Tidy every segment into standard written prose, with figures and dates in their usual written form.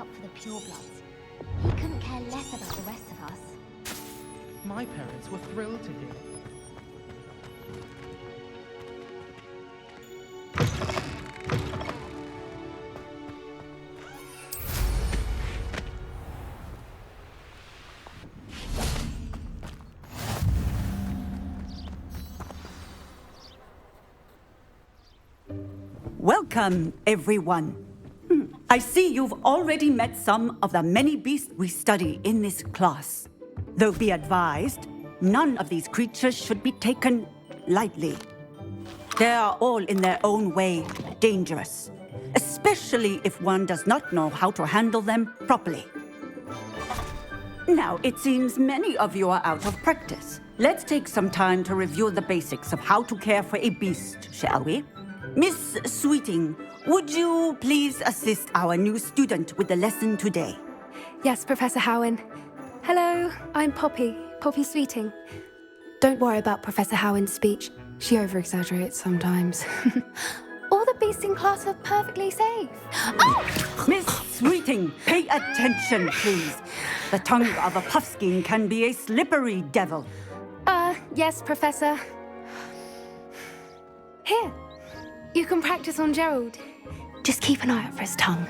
out for the purebloods. He couldn't care less about the rest of us. My parents were thrilled to hear. Welcome, everyone. I see you've already met some of the many beasts we study in this class. Though be advised, none of these creatures should be taken lightly. They are all in their own way dangerous, especially if one does not know how to handle them properly. Now, it seems many of you are out of practice. Let's take some time to review the basics of how to care for a beast, shall we? Miss Sweeting, would you please assist our new student with the lesson today? Yes, Professor Howen. Hello, I'm Poppy Sweeting. Don't worry about Professor Howen's speech. She over-exaggerates sometimes. All the beasts in class are perfectly safe. Oh! Miss Sweeting, pay attention, please. The tongue of a puffskein can be a slippery devil. Yes, Professor. Here, you can practice on Gerald. Just keep an eye out for his tongue.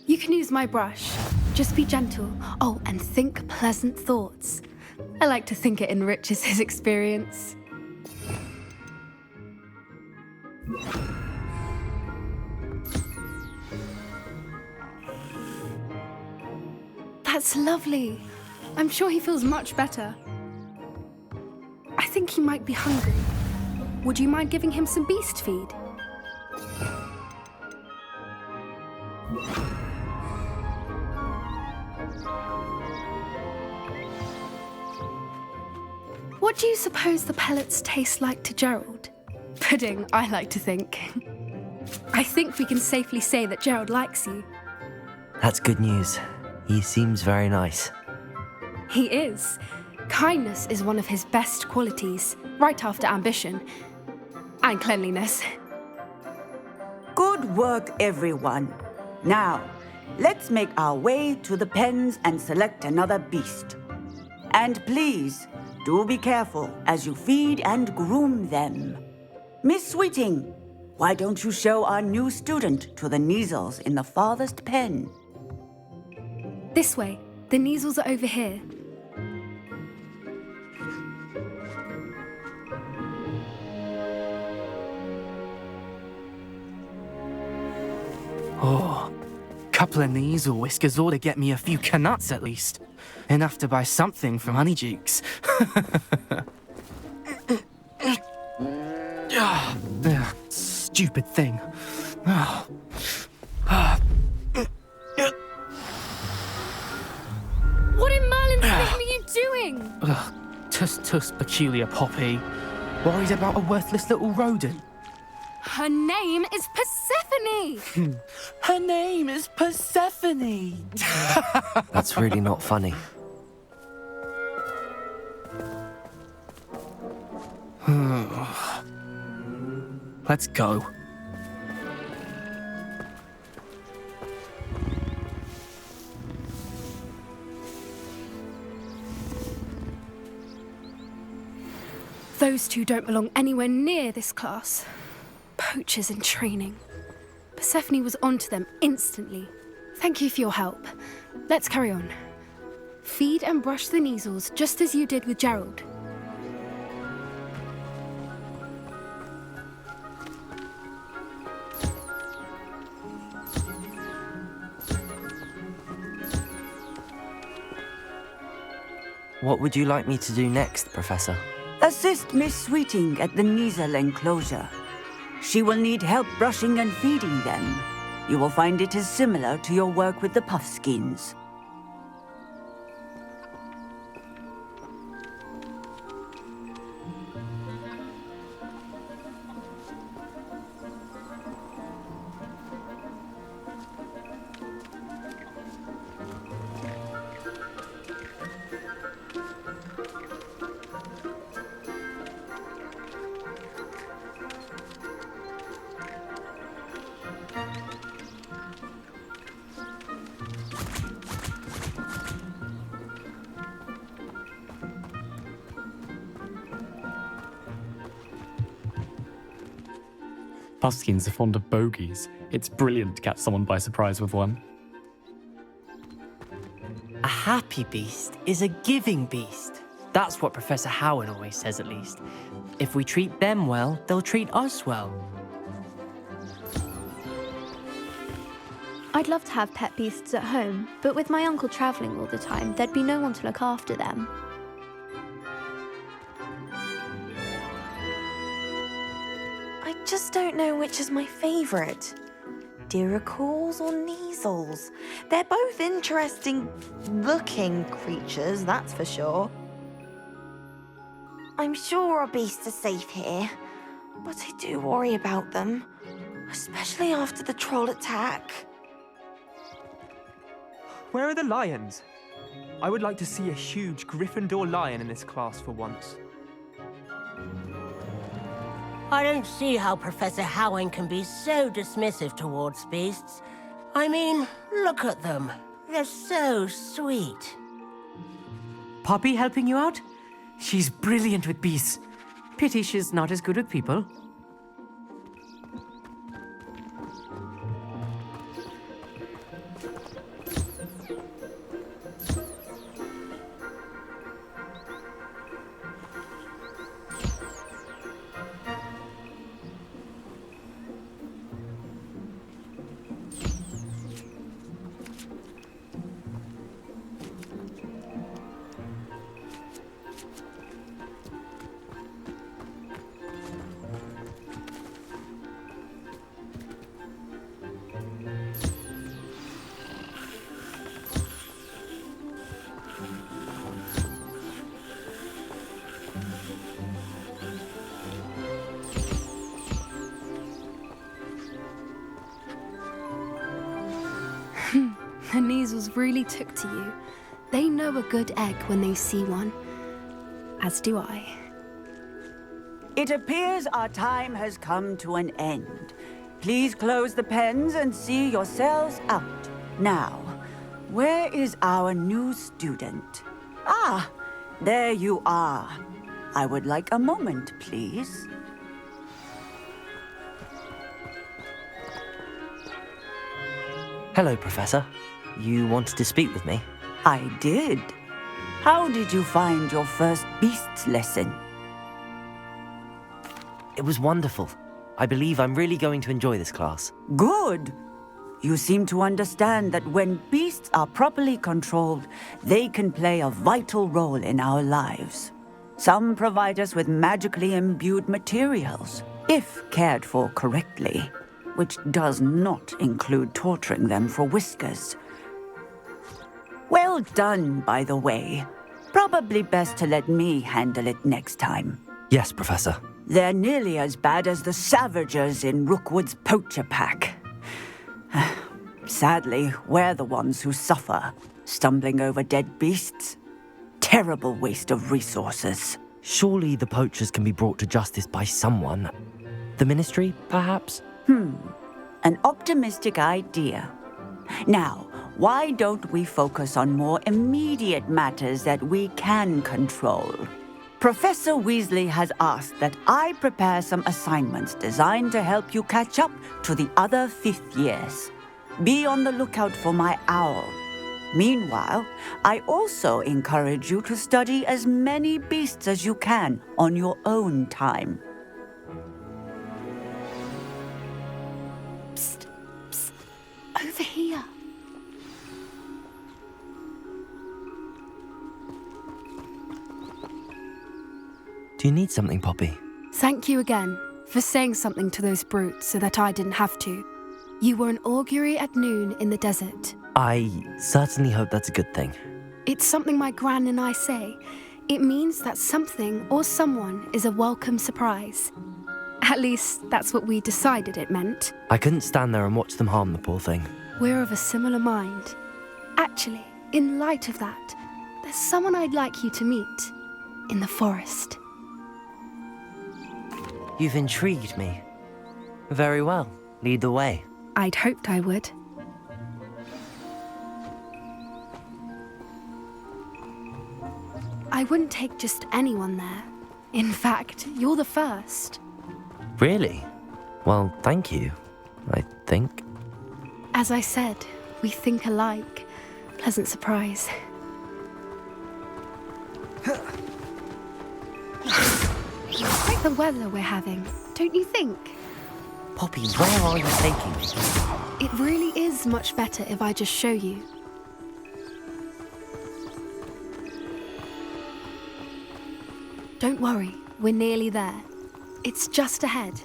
You can use my brush. Just be gentle. Oh, and think pleasant thoughts. I like to think it enriches his experience. That's lovely. I'm sure he feels much better. I think he might be hungry. Would you mind giving him some beast feed? What do you suppose the pellets taste like to Gerald? Pudding, I like to think. I think we can safely say that Gerald likes you. That's good news. He seems very nice. He is. Kindness is one of his best qualities, right after ambition. And cleanliness. Good work, everyone. Now, let's make our way to the pens and select another beast. And please, do be careful as you feed and groom them. Miss Sweeting, why don't you show our new student to the Kneazles in the farthest pen? This way. The Kneazles are over here. Oh, couple of Kneazle whiskers ought to get me a few canuts at least. Enough to buy something from Honeydukes. Stupid thing. What in Merlin's name are you doing? Tuss, peculiar Poppy. Worried about a worthless little rodent. Her name is Persephone! Her name is Persephone! That's really not funny. Let's go. Those two don't belong anywhere near this class. Poachers in training. Persephone was onto them instantly. Thank you for your help. Let's carry on. Feed and brush the Kneazles just as you did with Gerald. What would you like me to do next, Professor? Assist Miss Sweeting at the Kneazle enclosure. She will need help brushing and feeding them. You will find it is similar to your work with the puffskeins. Puskins are fond of bogies. It's brilliant to catch someone by surprise with one. A happy beast is a giving beast. That's what Professor Howard always says, at least. If we treat them well, they'll treat us well. I'd love to have pet beasts at home, but with my uncle travelling all the time, there'd be no one to look after them. I just don't know which is my favourite. Diracles or Neasels? They're both interesting-looking creatures, that's for sure. I'm sure our beasts are safe here, but I do worry about them, especially after the troll attack. Where are the lions? I would like to see a huge Gryffindor lion in this class for once. I don't see how Professor Howard can be so dismissive towards beasts. I mean, look at them. They're so sweet. Poppy helping you out? She's brilliant with beasts. Pity she's not as good with people. The Neasels really took to you. They know a good egg when they see one. As do I. It appears our time has come to an end. Please close the pens and see yourselves out. Now, where is our new student? Ah, there you are. I would like a moment, please. Hello, Professor. You wanted to speak with me? I did. How did you find your first beasts lesson? It was wonderful. I believe I'm really going to enjoy this class. Good. You seem to understand that when beasts are properly controlled, they can play a vital role in our lives. Some provide us with magically imbued materials, if cared for correctly, which does not include torturing them for whiskers. Well done, by the way. Probably best to let me handle it next time. Yes, Professor. They're nearly as bad as the Savagers in Rookwood's poacher pack. Sadly, we're the ones who suffer, stumbling over dead beasts. Terrible waste of resources. Surely the poachers can be brought to justice by someone. The Ministry, perhaps? An optimistic idea. Now, why don't we focus on more immediate matters that we can control? Professor Weasley has asked that I prepare some assignments designed to help you catch up to the other fifth years. Be on the lookout for my owl. Meanwhile, I also encourage you to study as many beasts as you can on your own time. Psst, psst, over here. Do you need something, Poppy? Thank you again for saying something to those brutes so that I didn't have to. You were an augury at noon in the desert. I certainly hope that's a good thing. It's something my gran and I say. It means that something or someone is a welcome surprise. At least, that's what we decided it meant. I couldn't stand there and watch them harm the poor thing. We're of a similar mind. Actually, in light of that, there's someone I'd like you to meet. In the forest. You've intrigued me. Very well. Lead the way. I'd hoped I would. I wouldn't take just anyone there. In fact, you're the first. Really? Well, thank you, I think. As I said, we think alike. Pleasant surprise. Quite the weather we're having, don't you think? Poppy, where are you taking me? It really is much better if I just show you. Don't worry, we're nearly there. It's just ahead.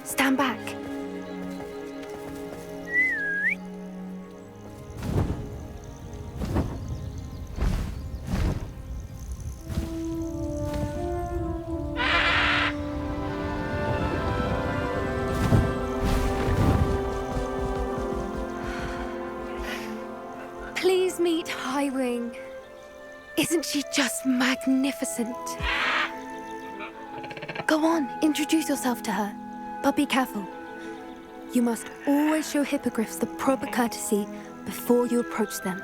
Stand back. Please meet Highwing. Isn't she just magnificent? Go on, introduce yourself to her. But be careful. You must always show hippogriffs the proper courtesy before you approach them.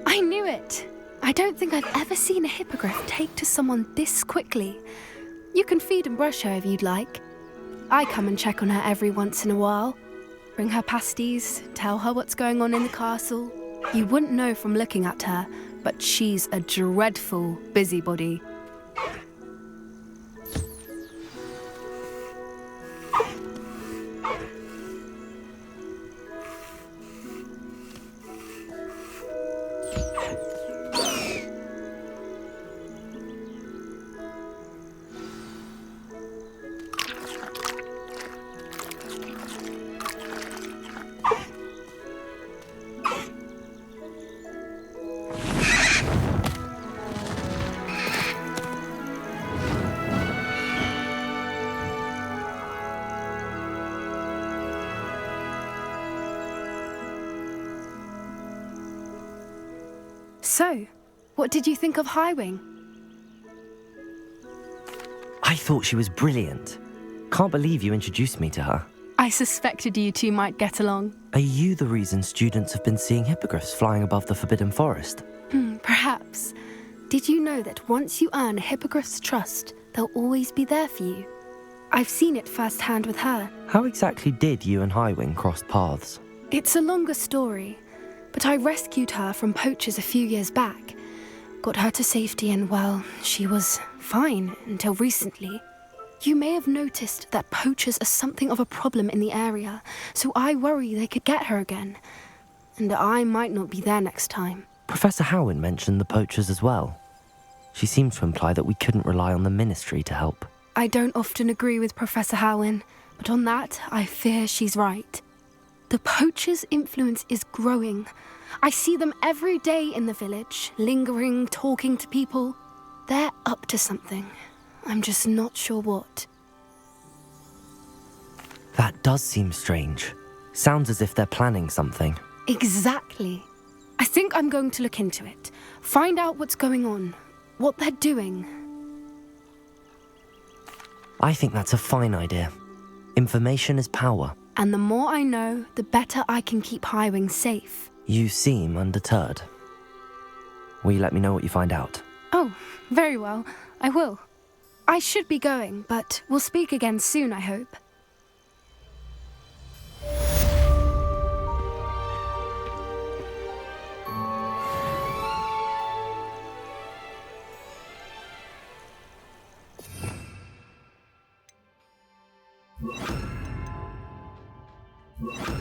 I knew it! I don't think I've ever seen a hippogriff take to someone this quickly. You can feed and brush her if you'd like. I come and check on her every once in a while. Bring her pasties, tell her what's going on in the castle. You wouldn't know from looking at her, but she's a dreadful busybody. So, what did you think of Highwing? I thought she was brilliant. Can't believe you introduced me to her. I suspected you two might get along. Are you the reason students have been seeing hippogriffs flying above the Forbidden Forest? Perhaps. Did you know that once you earn a hippogriff's trust, they'll always be there for you? I've seen it firsthand with her. How exactly did you and Highwing cross paths? It's a longer story, but I rescued her from poachers a few years back. Got her to safety and, well, she was fine until recently. You may have noticed that poachers are something of a problem in the area, so I worry they could get her again. And I might not be there next time. Professor Howen mentioned the poachers as well. She seemed to imply that we couldn't rely on the Ministry to help. I don't often agree with Professor Howen, but on that, I fear she's right. The poachers' influence is growing. I see them every day in the village, lingering, talking to people. They're up to something. I'm just not sure what. That does seem strange. Sounds as if they're planning something. Exactly. I think I'm going to look into it. Find out what's going on, what they're doing. I think that's a fine idea. Information is power. And the more I know, the better I can keep Highwing safe. You seem undeterred. Will you let me know what you find out? Oh, very well. I will. I should be going, but we'll speak again soon, I hope. You